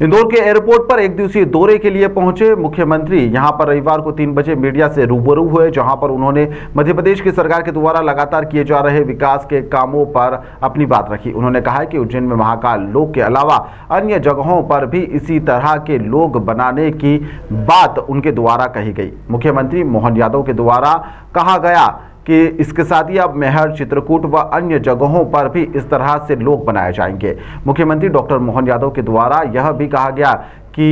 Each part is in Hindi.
इंदौर के एयरपोर्ट पर एक दिवसीय दौरे के लिए पहुंचे मुख्यमंत्री यहां पर रविवार को 3 बजे मीडिया से रूबरू हुए, जहां पर उन्होंने मध्य प्रदेश की सरकार के द्वारा लगातार किए जा रहे विकास के कामों पर अपनी बात रखी। उन्होंने कहा कि उज्जैन में महाकाल लोक के अलावा अन्य जगहों पर भी इसी तरह के लोग बनाने की बात उनके द्वारा कही गई। मुख्यमंत्री मोहन यादव के द्वारा कहा गया कि इसके साथ ही अब मेहर, चित्रकूट व अन्य जगहों पर भी इस तरह से लोग बनाए जाएंगे। मुख्यमंत्री डॉक्टर मोहन यादव के द्वारा यह भी कहा गया कि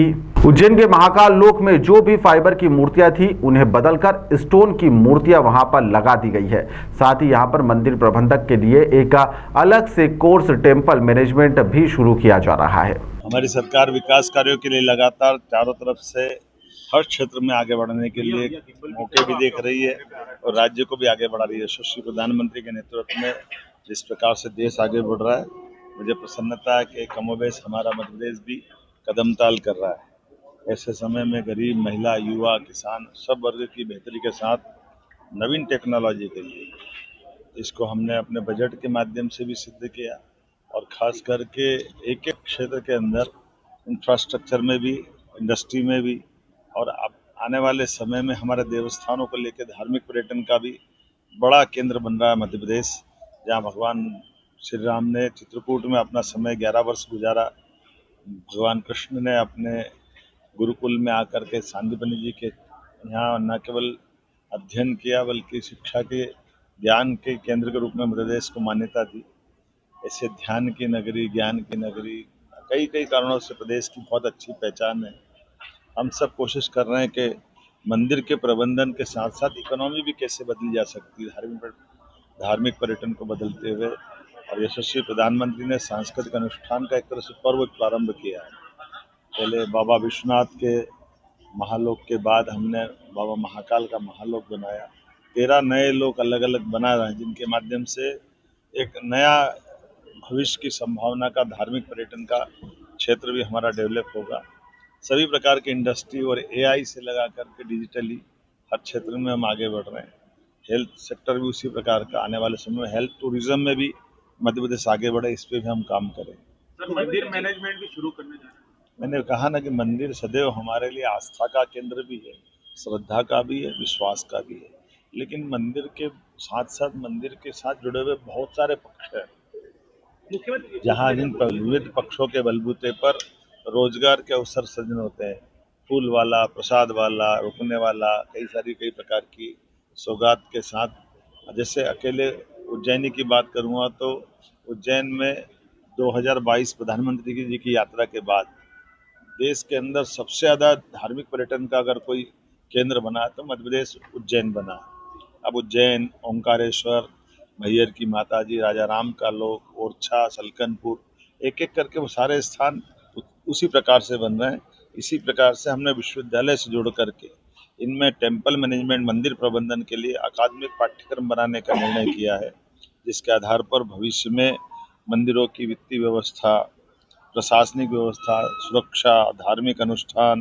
उज्जैन के महाकाल लोक में जो भी फाइबर की मूर्तियां थी उन्हें बदलकर स्टोन की मूर्तियां वहां पर लगा दी गई है। साथ ही यहां पर मंदिर प्रबंधक के लिए एक अलग से कोर्स टेम्पल मैनेजमेंट भी शुरू किया जा रहा है। हमारी सरकार विकास कार्यों के लिए लगातार चारों तरफ से हर क्षेत्र में आगे बढ़ने के लिए मौके भी देख रही है और राज्य को भी आगे बढ़ा रही है। यशस्वी प्रधानमंत्री के नेतृत्व में जिस प्रकार से देश आगे बढ़ रहा है, मुझे प्रसन्नता है कि कमोबेश हमारा मध्य प्रदेश भी कदम ताल कर रहा है। ऐसे समय में गरीब, महिला, युवा, किसान सब वर्ग की बेहतरी के साथ नवीन टेक्नोलॉजी के लिए इसको हमने अपने बजट के माध्यम से भी सिद्ध किया और खास करके एक एक क्षेत्र के अंदर इंफ्रास्ट्रक्चर में भी, इंडस्ट्री में भी और अब आने वाले समय में हमारे देवस्थानों को लेकर धार्मिक पर्यटन का भी बड़ा केंद्र बन रहा है मध्य प्रदेश, जहाँ भगवान श्री राम ने चित्रकूट में अपना समय 11 वर्ष गुजारा। भगवान कृष्ण ने अपने गुरुकुल में आकर के सांदीपनि जी के यहाँ न केवल अध्ययन किया बल्कि शिक्षा के ज्ञान के केंद्र के रूप में मध्य प्रदेश को मान्यता दी। ऐसे ध्यान की नगरी, ज्ञान की नगरी, कई कई कारणों से प्रदेश की बहुत अच्छी पहचान है। हम सब कोशिश कर रहे हैं कि मंदिर के प्रबंधन के साथ साथ इकोनॉमी भी कैसे बदली जा सकती है धार्मिक पर्यटन को बदलते हुए। और यशस्वी प्रधानमंत्री ने सांस्कृतिक अनुष्ठान का एक तरह से पर्व प्रारंभ किया है। पहले बाबा विश्वनाथ के महालोक के बाद हमने बाबा महाकाल का महालोक बनाया। 13 नए लोक अलग अलग बना रहे हैं, जिनके माध्यम से एक नया भविष्य की संभावना का धार्मिक पर्यटन का क्षेत्र भी हमारा डेवलप होगा। सभी प्रकार के इंडस्ट्री और एआई से लगा करके डिजिटली हर क्षेत्र में हम आगे बढ़ रहे हैं। हेल्थ सेक्टर भी उसी प्रकार का आने वाले समय में हेल्थ टूरिज्म में भी मध्य प्रदेश आगे बढ़े, इस पे भी हम काम करें। सर, मंदिर मैनेजमेंट भी शुरू करने जा रहे हैं। मैंने कहा ना कि मंदिर सदैव हमारे लिए आस्था का केंद्र भी है, श्रद्धा का भी है, विश्वास का भी है। लेकिन मंदिर के साथ साथ मंदिर के साथ जुड़े हुए बहुत सारे पक्ष हैं, जहाँ जिन विविध पक्षों के बलबूते पर रोजगार के अवसर सृजन होते हैं। फूल वाला, प्रसाद वाला, रुकने वाला, कई प्रकार की सौगात के साथ। जैसे अकेले उज्जैनी की बात करूँगा तो उज्जैन में 2022 प्रधानमंत्री जी की यात्रा के बाद देश के अंदर सबसे ज़्यादा धार्मिक पर्यटन का अगर कोई केंद्र बना है तो मध्य प्रदेश उज्जैन बना। अब उज्जैन, ओंकारेश्वर, मैहर की माता जी, राजा राम का लोक, ओरछा, सलकनपुर, एक एक करके वो सारे स्थान उसी प्रकार से बन रहे हैं। इसी प्रकार से हमने विश्वविद्यालय से जोड़ करके इनमें टेम्पल मैनेजमेंट, मंदिर प्रबंधन के लिए अकादमिक पाठ्यक्रम बनाने का निर्णय किया है, जिसके आधार पर भविष्य में मंदिरों की वित्तीय व्यवस्था, प्रशासनिक व्यवस्था, सुरक्षा, धार्मिक अनुष्ठान,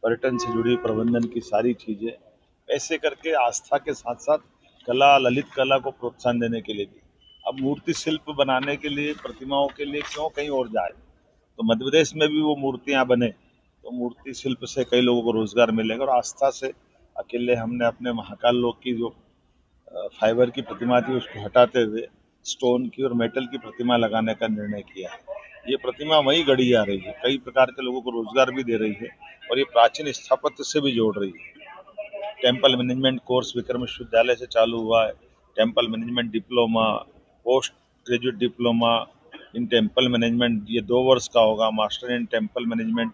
पर्यटन से जुड़ी प्रबंधन की सारी चीज़ें ऐसे करके आस्था के साथ साथ कला, ललित कला को प्रोत्साहन देने के लिए भी। अब मूर्ति शिल्प बनाने के लिए, प्रतिमाओं के लिए क्यों कहीं और जाए, तो मध्य प्रदेश में भी वो मूर्तियाँ बने तो मूर्ति शिल्प से कई लोगों को रोजगार मिलेगा। और आस्था से अकेले हमने अपने महाकाल लोक की जो फाइबर की प्रतिमा थी उसको हटाते हुए स्टोन की और मेटल की प्रतिमा लगाने का निर्णय किया है। ये प्रतिमा वहीं गढ़ी जा रही है, कई प्रकार के लोगों को रोजगार भी दे रही है और ये प्राचीन स्थापत्य से भी जोड़ रही है। टेम्पल मैनेजमेंट कोर्स विक्रम विश्वविद्यालय से चालू हुआ है। Temple management diploma, post graduate diploma in temple management ये 2 वर्ष का होगा। मास्टर इन टेम्पल मैनेजमेंट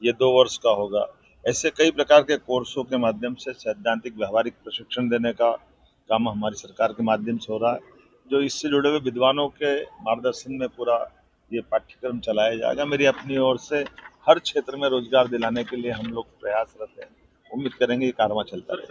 ये 2 वर्ष का होगा। ऐसे कई प्रकार के कोर्सों के माध्यम से सैद्धांतिक व्यवहारिक प्रशिक्षण देने का काम हमारी सरकार के माध्यम से हो रहा है, जो इससे जुड़े हुए विद्वानों के मार्गदर्शन में पूरा ये पाठ्यक्रम चलाया जाएगा। मेरी अपनी ओर से हर क्षेत्र में रोजगार दिलाने के लिए हम लोग प्रयासरत हैं। उम्मीद करेंगे ये कारवां चलता रहे।